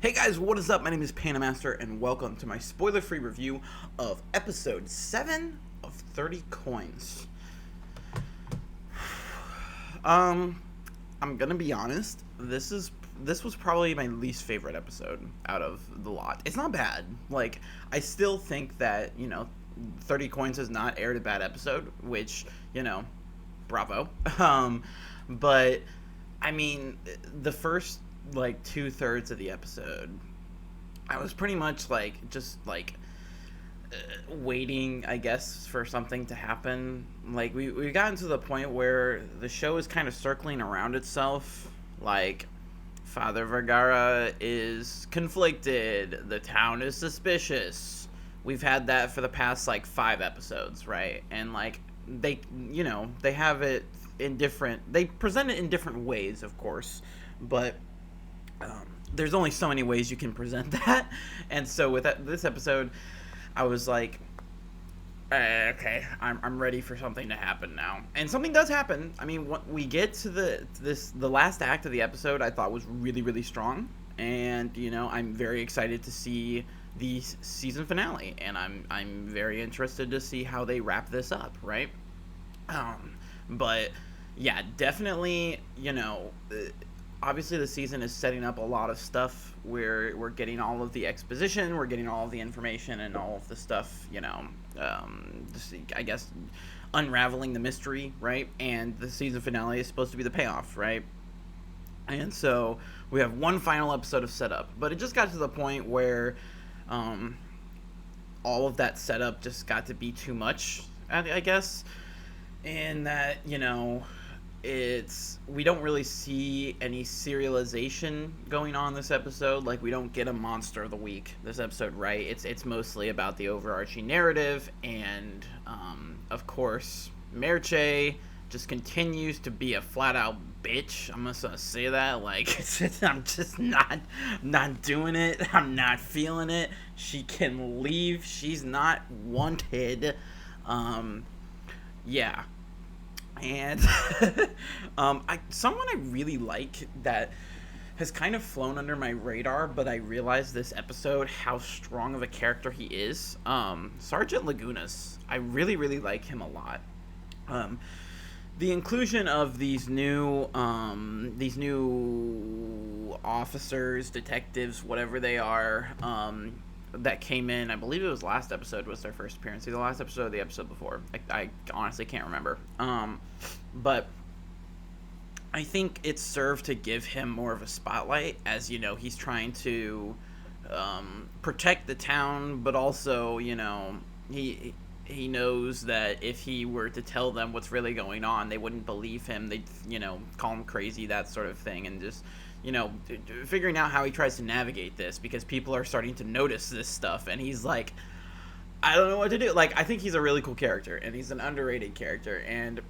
Hey guys, what is up? My name is PandaMaster, and welcome to my spoiler-free review of episode 7 of 30 Coins. I'm gonna be honest, this was probably my least favorite episode out of the lot. It's not bad. Like, I still think that, 30 Coins has not aired a bad episode, which, bravo. But, I mean, the first like 2/3 of the episode, I was pretty much waiting, I guess, for something to happen. Like, we gotten to the point where the show is kind of circling around itself. Like, Father Vergara is conflicted, the town is suspicious. We've had that for the past 5 episodes, right? And they have it in they present it in different ways, of course, but there's only so many ways you can present that. And so with this episode, I was like, okay, I'm ready for something to happen now. And something does happen. I mean, when we get to the last act of the episode, I thought was really, really strong. And, I'm very excited to see the season finale. And I'm very interested to see how they wrap this up, right? But, yeah, definitely, obviously the season is setting up a lot of stuff where we're getting all of the exposition, we're getting all of the information and all of the stuff, I guess unraveling the mystery, right? And the season finale is supposed to be the payoff, right? And so we have one final episode of setup, but it just got to the point where all of that setup just got to be too much, I guess, and that, we don't really see any serialization going on this episode. Like, we don't get a monster of the week this episode, right? It's mostly about the overarching narrative, and of course Merche just continues to be a flat out bitch. I'm just gonna say that. I'm just not doing it. I'm not feeling it. She can leave. She's not wanted. Yeah. And someone I really like that has kind of flown under my radar, but I realized this episode how strong of a character he is. Sergeant Lagunas. I really, really like him a lot. The inclusion of these new officers, detectives, whatever they are, that came in, I believe it was last episode was their first appearance. Either the last episode or the episode before. I honestly can't remember. But I think it served to give him more of a spotlight, as, he's trying to protect the town, but also, he knows that if he were to tell them what's really going on, they wouldn't believe him. They'd, call him crazy, that sort of thing, and just figuring out how he tries to navigate this, because people are starting to notice this stuff, and he's like, I don't know what to do. I think he's a really cool character, and he's an underrated character, and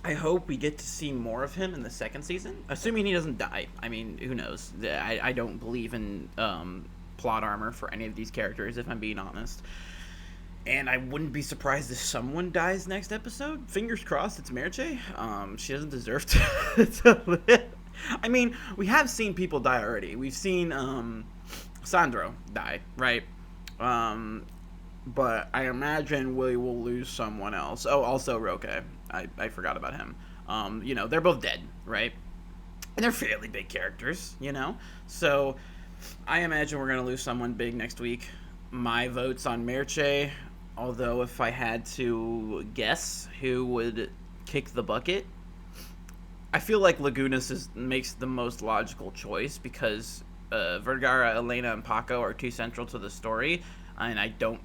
I hope we get to see more of him in the second season, assuming he doesn't die. I mean, who knows? I don't believe in plot armor for any of these characters, if I'm being honest. And I wouldn't be surprised if someone dies next episode. Fingers crossed it's Merche. She doesn't deserve to live. I mean, we have seen people die already. We've seen Sandro die, right? But I imagine we will lose someone else. Oh, also Roque. I forgot about him. They're both dead, right? And they're fairly big characters, So I imagine we're going to lose someone big next week. My vote's on Merche. Although if I had to guess who would kick the bucket, I feel like Lagunas makes the most logical choice, because Vergara, Elena, and Paco are too central to the story, and I don't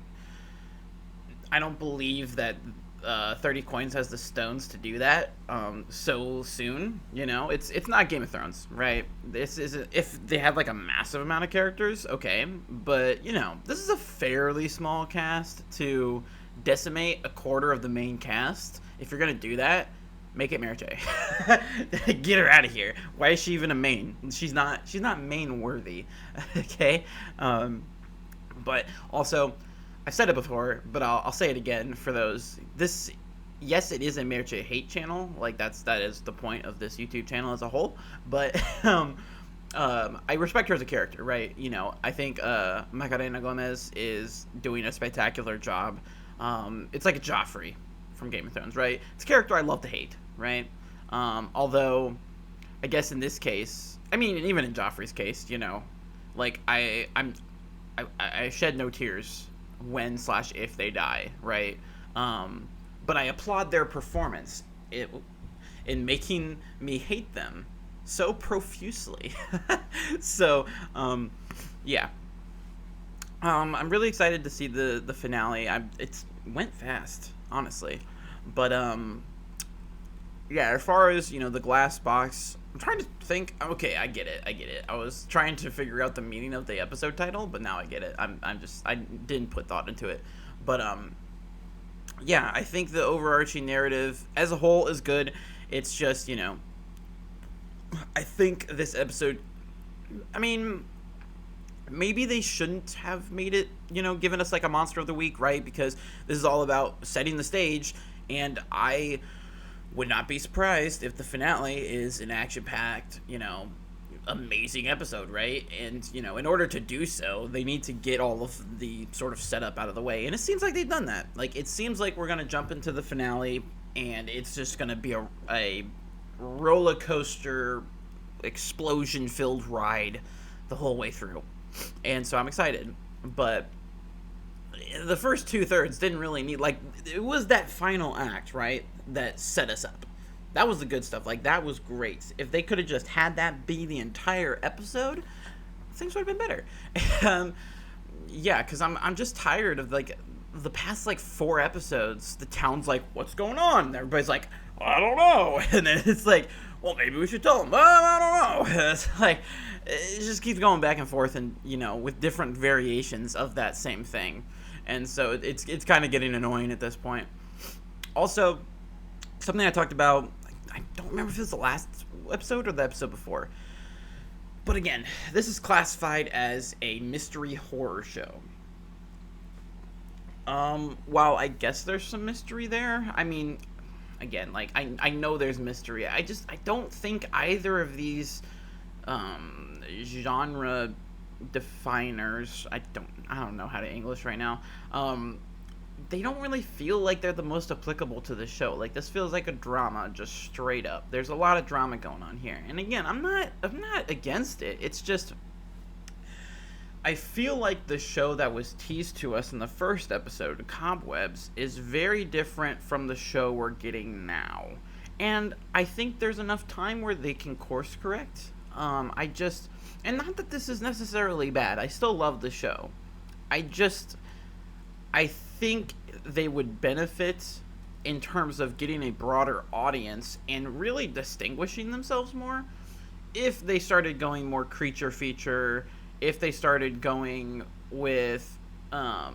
believe that 30 Coins has the stones to do that so soon. It's not Game of Thrones, right? This isn't. If they had a massive amount of characters, okay, but this is a fairly small cast. To decimate a quarter of the main cast, if you're gonna do that, make it Merche. Get her out of here. Why is she even a main? She's not main worthy. Okay. But also, I've said it before, but I'll say it again for those. Yes, it is a Merche hate channel. That is the point of this YouTube channel as a whole. But I respect her as a character, right? You know, I think Macarena Gomez is doing a spectacular job. It's like a Joffrey from Game of Thrones, right? It's a character I love to hate, right? Although, I guess in this case, I mean, even in Joffrey's case, you know, like I shed no tears when slash if they die, right? But I applaud their performance in making me hate them so profusely. So, yeah. I'm really excited to see the finale. It's went fast, honestly, but yeah. As far as the glass box, I'm trying to think. Okay, I get it. I was trying to figure out the meaning of the episode title, but now I get it. I didn't put thought into it, but yeah. I think the overarching narrative as a whole is good. It's just I think this episode, I mean, maybe they shouldn't have made it, given us like a monster of the week, right? Because this is all about setting the stage, and I would not be surprised if the finale is an action-packed, amazing episode, right? And, in order to do so, they need to get all of the sort of setup out of the way. And it seems like they've done that. Like, it seems like we're going to jump into the finale, and it's just going to be a roller coaster, explosion-filled ride the whole way through. And so I'm excited. But the first 2/3 didn't really need, like, it was that final act, right, that set us up. That was the good stuff. Like, that was great. If they could have just had that be the entire episode, things would have been better. Yeah, because I'm just tired of, like, the past, like, 4 episodes, the town's like, what's going on? And everybody's like, I don't know. And then it's like, well, maybe we should tell them. I don't know. It's like, it just keeps going back and forth, and with different variations of that same thing. And so it's kind of getting annoying at this point. Also, something I talked about, I don't remember if it was the last episode or the episode before. But again, this is classified as a mystery horror show. While I guess there's some mystery there, I mean, again, like, I know there's mystery. I don't think either of these genre definers, I don't know how to English right now, they don't really feel like they're the most applicable to the show. Like, this feels like a drama, just straight up. There's a lot of drama going on here. And again, I'm not against it. It's just, I feel like the show that was teased to us in the first episode, Cobwebs, is very different from the show we're getting now. And I think there's enough time where they can course correct. And not that this is necessarily bad. I still love the show. I think they would benefit in terms of getting a broader audience and really distinguishing themselves more if they started going more creature feature, if they started going with, a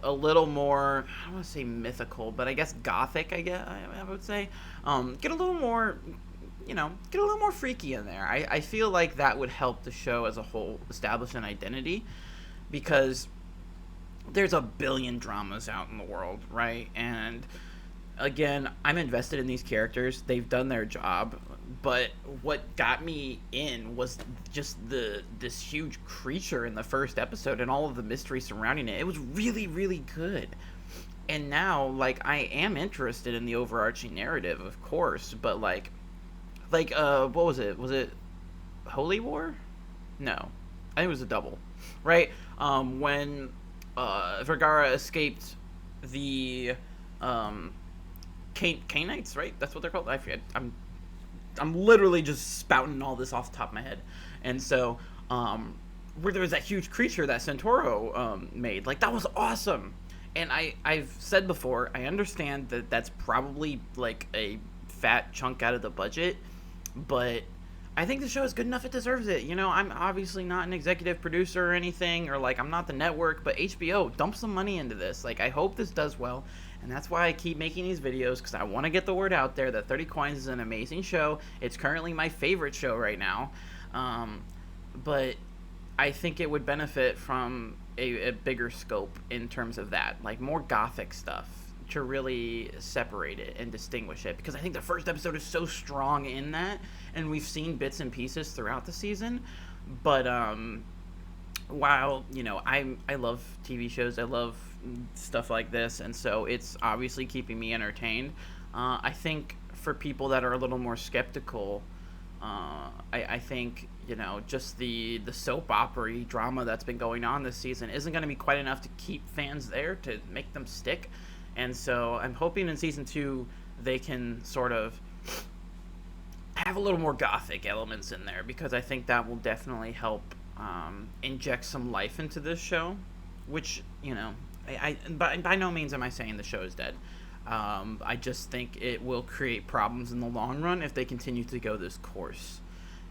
little more, I don't want to say mythical, but I guess gothic, I would say. Get a little more, get a little more freaky in there. I feel like that would help the show as a whole establish an identity, because there's a billion dramas out in the world, right? And again, I'm invested in these characters. They've done their job. But what got me in was just this huge creature in the first episode and all of the mystery surrounding it. It was really, really good. And now, like, I am interested in the overarching narrative, of course. But like, what was it? Was it Holy War? No, I think it was a double, right? When Vergara escaped the Canaanites, right? That's what they're called. I forget. I'm literally just spouting all this off the top of my head. And so, where there was that huge creature that Santoro made, like, that was awesome. And I've said before, I understand that that's probably like a fat chunk out of the budget, but I think the show is good enough, it deserves it. I'm obviously not an executive producer or anything, or like I'm not the network, but HBO, dump some money into this. Like, I hope this does well. And that's why I keep making these videos, because I want to get the word out there that 30 Coins is an amazing show. It's currently my favorite show right now. But I think it would benefit from a bigger scope in terms of that. Like, more gothic stuff. to really separate it and distinguish it, because I think the first episode is so strong in that, and we've seen bits and pieces throughout the season. But while I love TV shows, I love stuff like this, and so it's obviously keeping me entertained. I think for people that are a little more skeptical, I think just the soap opera drama that's been going on this season isn't going to be quite enough to keep fans there to make them stick. And so I'm hoping in season 2 they can sort of have a little more gothic elements in there, because I think that will definitely help inject some life into this show, which by no means am I saying the show is dead. I just think it will create problems in the long run if they continue to go this course.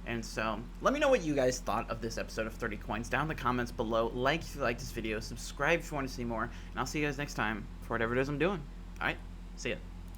And so, let me know what you guys thought of this episode of 30 Coins down in the comments below. Like if you like this video, subscribe if you want to see more, and I'll see you guys next time for whatever it is I'm doing. Alright, see ya.